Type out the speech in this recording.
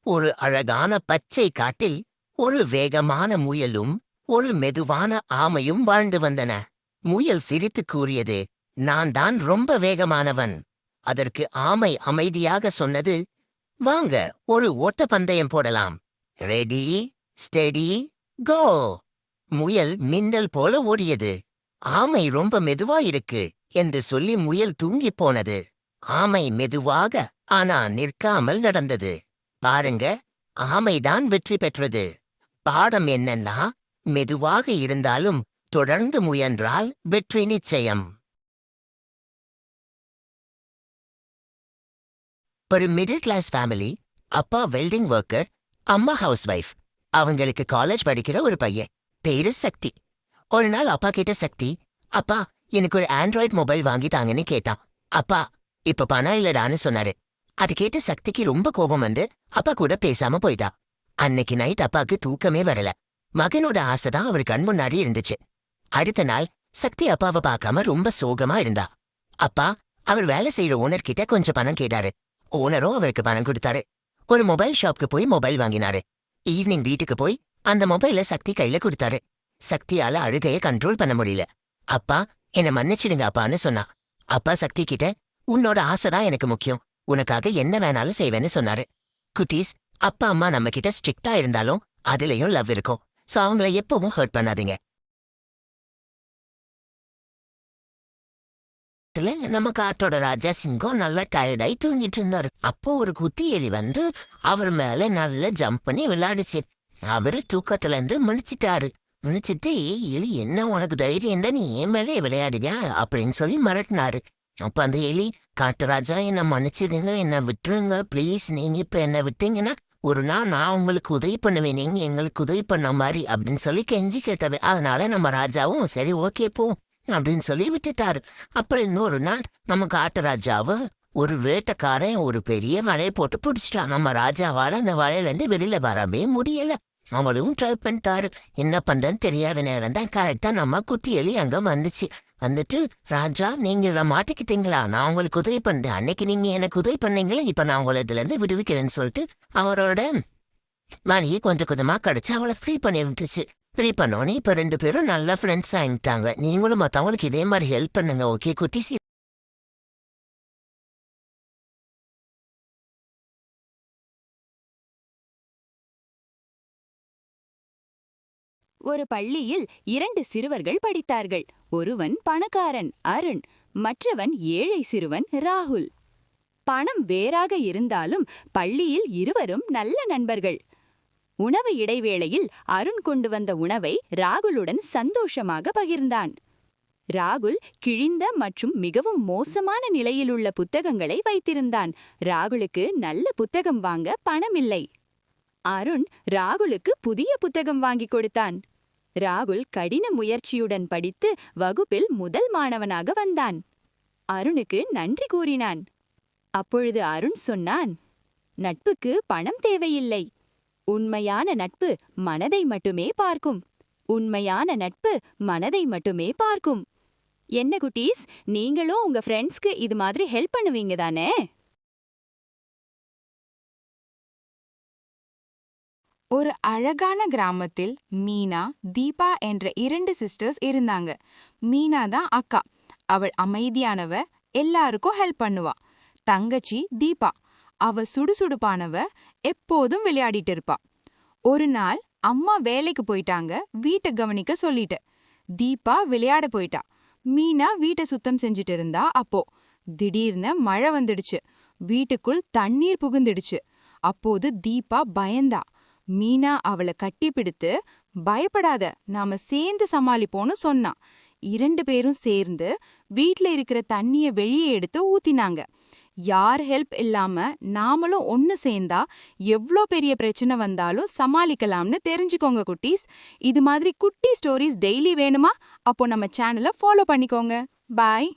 ஒரு அழகான பச்சை காட்டில் ஒரு வேகமான முயலும் ஒரு மெதுவான ஆமையும் வாழ்ந்து வந்தன. முயல் சிரித்து கூறியது, நான் தான் ரொம்ப வேகமானவன். அதற்கு ஆமை அமைதியாக சொன்னது, வாங்க ஒரு ஓட்டப்பந்தயம் போடலாம். ரெடி, ஸ்டெடி, கோ! முயல் மின்னல் போல ஓடியது. ஆமை ரொம்ப மெதுவா இருக்கு என்று சொல்லி முயல் தூங்கிப் போனது. ஆமை மெதுவாக ஆனா நிற்காமல் நடந்தது. பாருங்க, ஆமைதான் வெற்றி பெற்றது. பாடம் என்னன்னா, மெதுவாக இருந்தாலும் தொடர்ந்து முயன்றால் வெற்றி நிச்சயம். ஒரு மிடில் கிளாஸ் ஃபேமிலி. அப்பா வெல்டிங் ஒர்க்கர், அம்மா ஹவுஸ் வைஃப். அவங்களுக்கு காலேஜ் படிக்கிற ஒரு பையன், பேரு சக்தி. ஒரு நாள் அப்பா கிட்ட சக்தி, அப்பா எனக்கு ஒரு ஆண்ட்ராய்டு மொபைல் வாங்கி தாங்கன்னு கேட்டான். அப்பா இப்ப பணம் இல்லடான்னு சொன்னாரு. அது கேட்டு சக்திக்கு ரொம்ப கோபம் வந்து அப்பா கூட பேசாம போயிட்டா. அன்னைக்கு நைட் அப்பாக்கு தூக்கமே வரல. மகனோட ஆசைதான் அவர் கண் முன்னாடி இருந்துச்சு. அடுத்த நாள் சக்தி அப்பாவை பார்க்காம ரொம்ப சோகமா இருந்தா. அப்பா அவர் வேலை செய்யற ஓனர் கிட்ட கொஞ்சம் பணம் கேட்டாரு. ஓனரும் அவருக்கு பணம் கொடுத்தாரு. ஒரு மொபைல் ஷாப்க்கு போய் மொபைல் வாங்கினாரு. ஈவினிங் வீட்டுக்கு போய் அந்த மொபைல சக்தி கையில கொடுத்தாரு. சக்தியால அழுகைய கண்ட்ரோல் பண்ண முடியல. அப்பா என்ன மன்னிச்சிடுங்க அப்பான்னு சொன்னா. அப்பா சக்தி கிட்ட, உன்னோட ஆசைதான் எனக்கு முக்கியம், உனக்காக என்ன வேணாலும் செய்வேன்னு சொன்னாரு. குட்டீஸ், அப்பா அம்மா நம்ம கிட்ட ஸ்ட்ரிக்டா இருந்தாலும் அதுலயும் லவ் இருக்கும். சோ அவங்கள எப்பவும் ஹர்ட் பண்ணாதீங்க. நம்ம காட்டோட ராஜா சிங்கம் நல்லா டயர்டாയി தூங்கிட்டு இருந்தாரு. அப்போ ஒரு குட்டி எலி வந்து அவர் மேல நல்லா ஜம்ப் பண்ணி விளையாடுச்சு. அவரு தூக்கத்துல இருந்து முழிச்சிட்டாரு. முழிச்சிட்டு, எலி என்ன உனக்கு தைரியம் தான் நீ என் மேலே விளையாடுவியா அப்படின்னு சொல்லி மிரட்டினாரு. அப்ப அந்த எலி, காட்டுராஜா என்ன மன்னிச்சிடுங்க, என்ன விட்டுருங்க ப்ளீஸ், நீங்க இப்ப என்ன விட்டீங்கன்னா ஒரு நாள் நான் உங்களுக்கு உதவி பண்ணுவேன், நீங்க எங்களுக்கு உதவி பண்ண மாதிரி அப்படின்னு சொல்லி கெஞ்சி கேட்டது. அதனால நம்ம ராஜாவும் சரி ஓகே போ அப்படின்னு சொல்லி விட்டுட்டாரு. அப்புறம் இன்னொரு நாள் நம்ம காட்டுராஜாவை ஒரு வேட்டைக்காரன் ஒரு பெரிய வலையை போட்டு பிடிச்சிட்டான். நம்ம ராஜாவால அந்த வலையில இருந்து வெளியில வரவே முடியல. அவளும் ட்ரை பண்ணிட்டாரு. என்ன பண்றன்னு தெரியாத நேரம் தான் கரெக்டா நம்ம குட்டி எலி அங்க வந்துச்சு. வந்துட்டு, ராஜா நீங்க இதை மாட்டிக்கிட்டீங்களா, நான் உங்களுக்கு உதவி பண்றேன், அன்னைக்கு நீங்க எனக்கு உதவி பண்ணீங்களே, இப்ப நான் உங்களை இதுல இருந்து விடுவிக்கிறேன்னு சொல்லிட்டு அவரோட வலியை கொஞ்சம் கொஞ்சமா கடிச்சு அவளை ஃப்ரீ பண்ணி விட்டுச்சு. ஃப்ரீ பண்ணோன்னே இப்ப 2 பேரும் நல்ல ஃப்ரெண்ட்ஸ் ஆகிட்டாங்க. நீங்களும் மத்தவங்களுக்கு இதே மாதிரி ஹெல்ப் பண்ணுங்க, ஓகே குட்டிஸ்? ஒரு பள்ளியில் 2 சிறுவர்கள் படித்தார்கள். ஒருவன் பணக்காரன் அருண், மற்றவன் ஏழை சிறுவன் ராகுல். பணம் வேறாக இருந்தாலும் பள்ளியில் இருவரும் நல்ல நண்பர்கள். உணவு இடைவேளையில் அருண் கொண்டு வந்த உணவை ராகுலுடன் சந்தோஷமாக பகிர்ந்தான். ராகுல் கிழிந்த மற்றும் மிகவும் மோசமான நிலையிலுள்ள புத்தகங்களை வைத்திருந்தான். ராகுலுக்கு நல்ல புத்தகம் வாங்க பணமில்லை. அருண் ராகுலுக்கு புதிய புத்தகம் வாங்கி கொடுத்தான். ராகுல் கடின முயற்சியுடன் படித்து வகுப்பில் முதல் மாணவனாக வந்தான். அருணுக்கு நன்றி கூறினான். அப்பொழுது அருண் சொன்னான், நட்புக்கு பணம் தேவையில்லை. உண்மையான நட்பு மனதை மட்டுமே பார்க்கும். உண்மையான நட்பு மனதை மட்டுமே பார்க்கும். என்ன குட்டீஸ், நீங்களும் உங்க ஃப்ரெண்ட்ஸ்க்கு இது மாதிரி ஹெல்ப் பண்ணுவீங்க தானே? ஒரு அழகான கிராமத்தில் மீனா, தீபா என்ற 2 சிஸ்டர்ஸ் இருந்தாங்க. மீனா தான் அக்கா. அவள் அமைதியானவ, எல்லாருக்கும் ஹெல்ப் பண்ணுவா. தங்கச்சி தீபா, அவ சுடுசுடுப்பானவ, எப்போதும் விளையாடிட்டு இருப்பா. ஒரு நாள் அம்மா வேலைக்கு போயிட்டாங்க, வீட்டை கவனிக்க சொல்லிட்டு. தீபா விளையாட போயிட்டா. மீனா வீட்டை சுத்தம் செஞ்சுட்டு இருந்தா. அப்போ திடீர்னு மழை வந்துடுச்சு. வீட்டுக்குள் தண்ணீர் புகுந்துடுச்சு. அப்போது தீபா பயந்தா. மீனா அவளை கட்டிப்பிடித்து, பயப்படாத, நாம சேர்ந்து சமாளிப்போன்னு சொன்னா. 2 பேரும் சேர்ந்து வீட்ல இருக்கிற தண்ணிய வெளியே எடுத்து ஊத்தினாங்க. யார் ஹெல்ப் இல்லாம நாமளும் ஒன்னு சேர்ந்தா எவ்ளோ பெரிய பிரச்சனை வந்தாலும் சமாளிக்கலாம்னு தெரிஞ்சுக்கோங்க குட்டீஸ். இது மாதிரி குட்டி ஸ்டோரிஸ் டெய்லி வேணுமா? அப்போ நம்ம சேனலை ஃபாலோ பண்ணிக்கோங்க. பாய்.